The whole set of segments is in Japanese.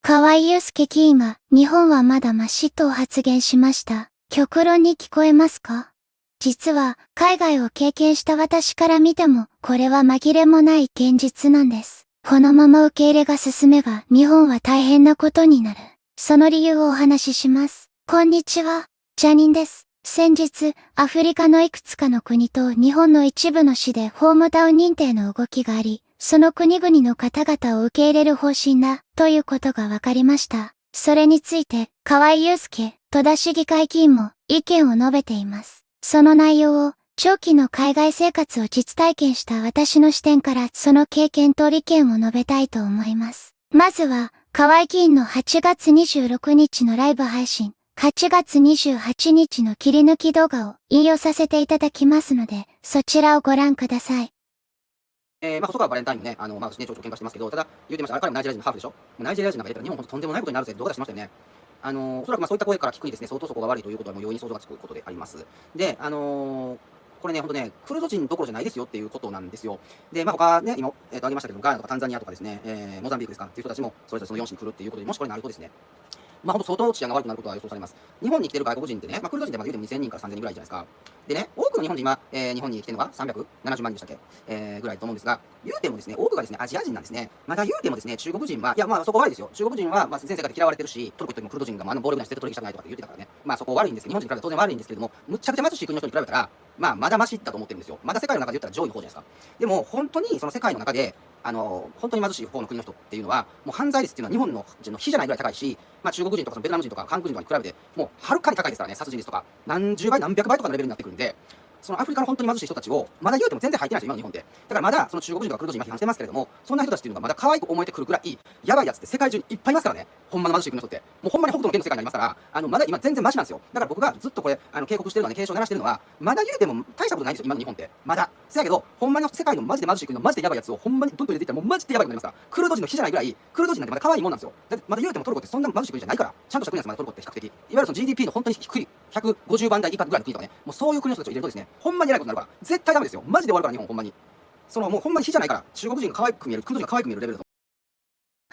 河井祐介議員が日本はまだマシと発言しました。極論に聞こえますか？実は海外を経験した私から見てもこれは紛れもない現実なんです。このまま受け入れが進めば日本は大変なことになる。その理由をお話しします。こんにちは、ジャニンです。先日、アフリカのいくつかの国と日本の一部の市でホームタウン認定の動きがあり、その国々の方々を受け入れる方針だ、ということが分かりました。それについて、河井祐介、戸田市議会議員も意見を述べています。その内容を、長期の海外生活を実体験した私の視点からその経験と利権を述べたいと思います。まずは、河井議員の8月26日のライブ配信、8月28日の切り抜き動画を引用させていただきますので、そちらをご覧ください。細川バレンタインもね、ちょっと喧嘩してますけど、ただ、言うてました、彼もナイジェリア人のハーフでしょ。ナイジェリア人なんかやったら日本ほんととんでもないことになるぜって動画出しましたよね。おそらくそういった声から聞くにですね、相当そこが悪いということはもう容易に想像がつくことであります。で、これね、ほんとね、クルド人どころじゃないですよっていうことなんですよ。で、他ね、今、挙げましたけど、ガーナとかタンザニアとかですね、モザンビークですかっていう人たちも、それぞれその4市に来るっていうことで、もしこれになるとですね、ほんと相当治安が悪くなることは予想されます。日本に来てる外国人ってね、クルド人って言うても2000人から3000人ぐらいじゃないですか。でね、多くの日本人今、日本に来てるのが370万人でしたっけ、ぐらいと思うんですが、言うてもですね、多くがですね、アジア人なんですね。また言うてもですね、中国人は、そこ悪いですよ。中国人は、全世界で嫌われてるし、トルコ行ってもクルド人が、暴力なしで取引したくないとかって言ってたからね。そこ悪いんですけど、日本人から当然悪いんですけれども、むっちゃくちゃ貧しい国の人に比べたら、まだマシだと思ってるんですよ。まだ世界の中で言ったら上位の方じゃないですか。でも、本当にその世界の中で、本当に貧しい方の国の人っていうのは、もう犯罪率っていうのは日本の人の比じゃないぐらい高いし、中国人とかそのベトナム人とか韓国人とかに比べて、もうはるかに高いですからね、殺人率とか、何十倍、何百倍とかのレベルになってくるんで、そのアフリカの本当に貧しい人たちを、まだ言うても全然入ってないですよ、今の日本で。だからまだ、その中国人とかクルド人が批判してますけれども、そんな人たちっていうのがまだ可愛く思えてくるぐらい、やばいやつって世界中にいっぱいいますからね。ほんまの貧しい国の人って。もうほんまに北斗の拳の世界になりますから、まだ今全然マシなんですよ。だから僕がずっとこれ、警告してるのはね、警鐘を鳴らしてるのは、まだ言うても大したことないんですよ、今の日本って。まだ。せやけど、ほんまに世界のマジで貧しい国のマジでやばいやつをほんまにどんどん入れていったらもうマジでやばいことになりますから。クルド人の比じゃないぐらい、クルド人なんてまだ可愛いもんなんですよ。だってまだ言うてもトルコってそんな貧しい国じゃないから、ちゃんとした国なんです、まだトルコって比較的。いわゆるその GDP の本当に低い、150番台以下ぐらいの国とかね、もうそういう国の人たちを入れるとですね、ほんまに偉いことになるから、絶対ダメですよ。マジで終わるから日本、ほんまに。もうほんまに比じゃないから、中国人が可愛く見える、クルド人が可愛く見えるレベルだと。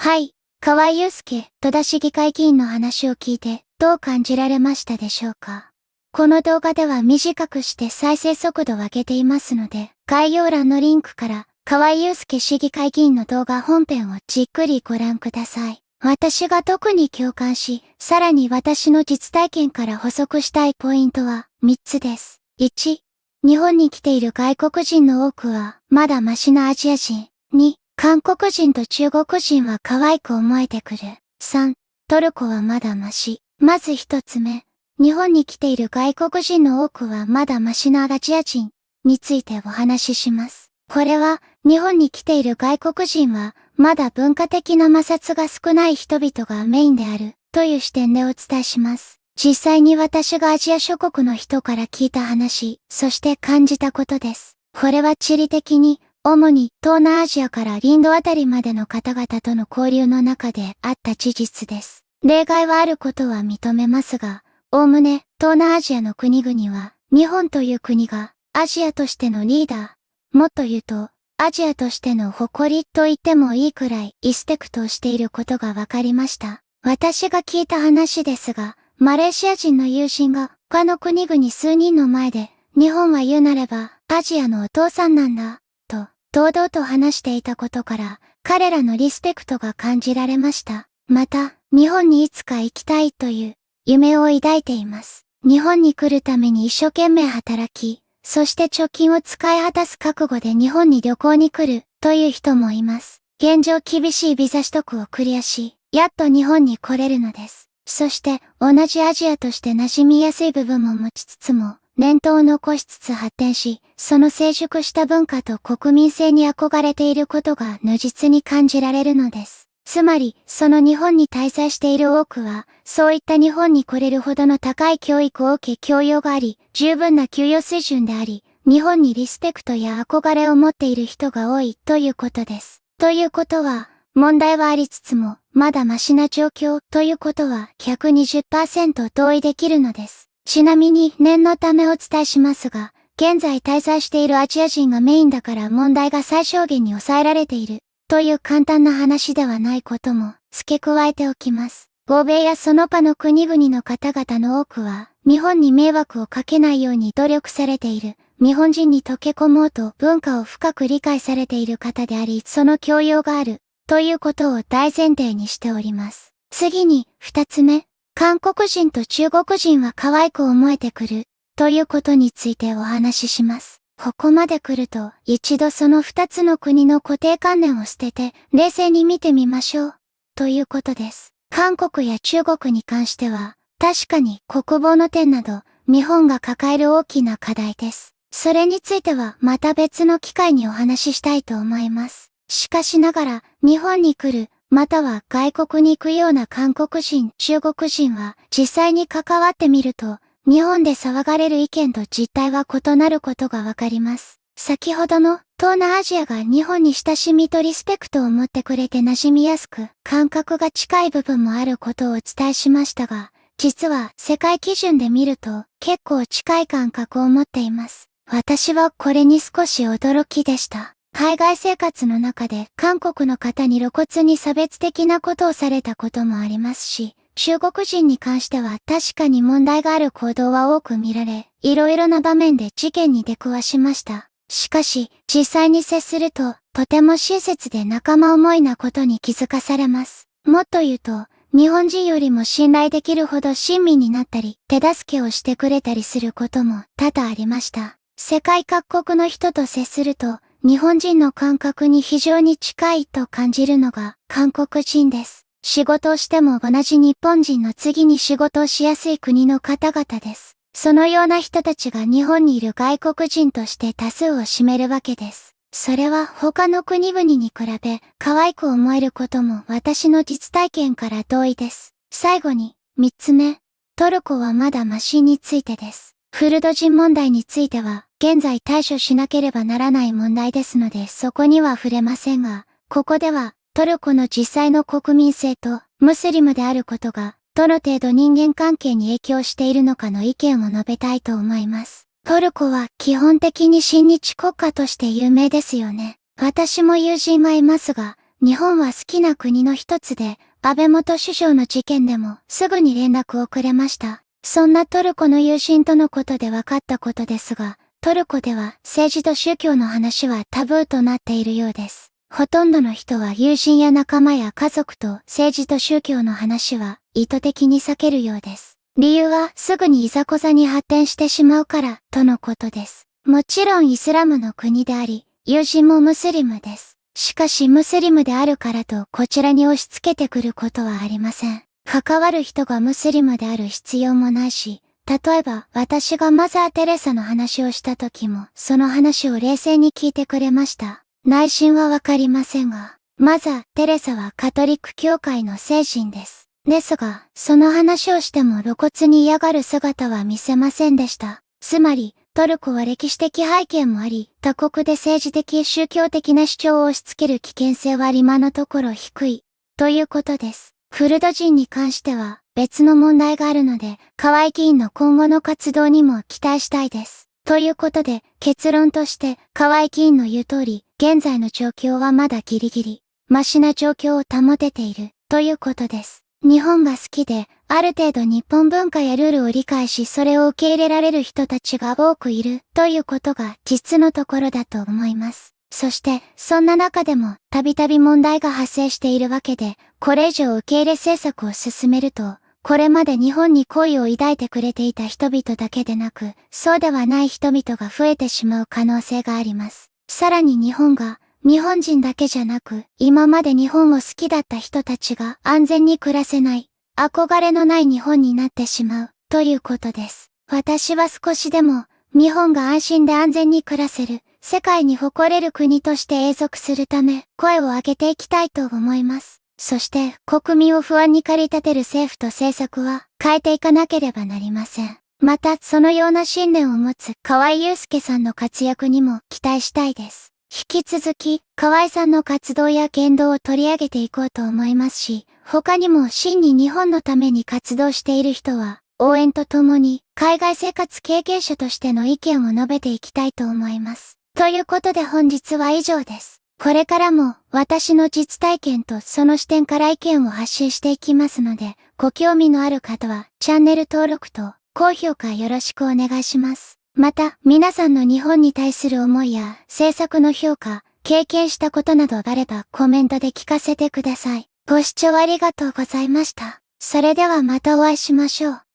はい、河井祐介、戸田市議会議員の話を聞いて、どう感じられましたでしょうか？この動画では短くして再生速度を上げていますので、概要欄のリンクから、河井祐介市議会議員の動画本編をじっくりご覧ください。私が特に共感し、さらに私の実体験から補足したいポイントは3つです。1、日本に来ている外国人の多くは、まだマシなアジア人。2、韓国人と中国人は可愛く思えてくる。3、トルコはまだマシ。まず1つ目。日本に来ている外国人の多くはまだマシなアジア人についてお話しします。これは、日本に来ている外国人は、まだ文化的な摩擦が少ない人々がメインである、という視点でお伝えします。実際に私がアジア諸国の人から聞いた話、そして感じたことです。これは地理的に、主に東南アジアからインドあたりまでの方々との交流の中であった事実です。例外はあることは認めますが、おおむね東南アジアの国々は、日本という国がアジアとしてのリーダー、もっと言うと、アジアとしての誇りと言ってもいいくらいリスペクトをしていることが分かりました。私が聞いた話ですが、マレーシア人の友人が他の国々数人の前で、日本は言うなればアジアのお父さんなんだ、と堂々と話していたことから、彼らのリスペクトが感じられました。また、日本にいつか行きたいという夢を抱いています。日本に来るために一生懸命働き、そして貯金を使い果たす覚悟で日本に旅行に来るという人もいます。現状厳しいビザ取得をクリアし、やっと日本に来れるのです。そして同じアジアとして馴染みやすい部分も持ちつつも、伝統を残しつつ発展し、その成熟した文化と国民性に憧れていることが如実に感じられるのです。つまり、その日本に滞在している多くは、そういった日本に来れるほどの高い教育を受け教養があり、十分な給与水準であり、日本にリスペクトや憧れを持っている人が多いということです。ということは、問題はありつつも、まだマシな状況ということは 120% 同意できるのです。ちなみに念のためお伝えしますが、現在滞在しているアジア人がメインだから問題が最小限に抑えられているという簡単な話ではないことも付け加えておきます。欧米やその他の国々の方々の多くは、日本に迷惑をかけないように努力されている。日本人に溶け込もうと文化を深く理解されている方であり、その教養がある、ということを大前提にしております。次に、二つ目。韓国人と中国人は可愛く思えてくる、ということについてお話しします。ここまで来ると、一度その二つの国の固定観念を捨てて、冷静に見てみましょう、ということです。韓国や中国に関しては、確かに国防の点など、日本が抱える大きな課題です。それについてはまた別の機会にお話ししたいと思います。しかしながら、日本に来る、または外国に行くような韓国人、中国人は、実際に関わってみると、日本で騒がれる意見と実態は異なることがわかります。先ほどの東南アジアが日本に親しみとリスペクトを持ってくれて馴染みやすく、感覚が近い部分もあることをお伝えしましたが、実は世界基準で見ると結構近い感覚を持っています。私はこれに少し驚きでした。海外生活の中で韓国の方に露骨に差別的なことをされたこともありますし、中国人に関しては確かに問題がある行動は多く見られ、いろいろな場面で事件に出くわしました。しかし、実際に接すると、とても親切で仲間思いなことに気づかされます。もっと言うと、日本人よりも信頼できるほど親身になったり、手助けをしてくれたりすることも多々ありました。世界各国の人と接すると、日本人の感覚に非常に近いと感じるのが韓国人です。仕事をしても同じ日本人の次に仕事をしやすい国の方々です。そのような人たちが日本にいる外国人として多数を占めるわけです。それは他の国々に比べ可愛く思えることも私の実体験から同意です。最後に、三つ目。トルコはまだマシについてです。クルド人問題については、現在対処しなければならない問題ですのでそこには触れませんが、ここではトルコの実際の国民性とムスリムであることが、どの程度人間関係に影響しているのかの意見を述べたいと思います。トルコは基本的に親日国家として有名ですよね。私も友人はいますが、日本は好きな国の一つで、安倍元首相の事件でもすぐに連絡をくれました。そんなトルコの友人とのことで分かったことですが、トルコでは政治と宗教の話はタブーとなっているようです。ほとんどの人は友人や仲間や家族と政治と宗教の話は意図的に避けるようです。理由はすぐにいざこざに発展してしまうからとのことです。もちろんイスラムの国であり、友人もムスリムです。しかしムスリムであるからとこちらに押し付けてくることはありません。関わる人がムスリムである必要もないし、例えば私がマザー・テレサの話をした時もその話を冷静に聞いてくれました。内心はわかりませんが、マザー・テレサはカトリック教会の聖人です。ですが、その話をしても露骨に嫌がる姿は見せませんでした。つまり、トルコは歴史的背景もあり、他国で政治的宗教的な主張を押し付ける危険性は今のところ低い、ということです。クルド人に関しては別の問題があるので、河合議員の今後の活動にも期待したいです。ということで、結論として、河合議員の言う通り、現在の状況はまだギリギリ、マシな状況を保てている、ということです。日本が好きで、ある程度日本文化やルールを理解しそれを受け入れられる人たちが多くいる、ということが実のところだと思います。そして、そんな中でも、たびたび問題が発生しているわけで、これ以上受け入れ政策を進めると、これまで日本に好意を抱いてくれていた人々だけでなく、そうではない人々が増えてしまう可能性があります。さらに日本が、日本人だけじゃなく、今まで日本を好きだった人たちが安全に暮らせない、憧れのない日本になってしまう、ということです。私は少しでも、日本が安心で安全に暮らせる、世界に誇れる国として永続するため、声を上げていきたいと思います。そして、国民を不安に駆り立てる政府と政策は、変えていかなければなりません。また、そのような信念を持つ河合祐介さんの活躍にも期待したいです。引き続き、河合さんの活動や言動を取り上げていこうと思いますし、他にも真に日本のために活動している人は、応援とともに、海外生活経験者としての意見を述べていきたいと思います。ということで本日は以上です。これからも私の実体験とその視点から意見を発信していきますので、ご興味のある方はチャンネル登録と高評価よろしくお願いします。また、皆さんの日本に対する思いや政策の評価、経験したことなどがあればコメントで聞かせてください。ご視聴ありがとうございました。それではまたお会いしましょう。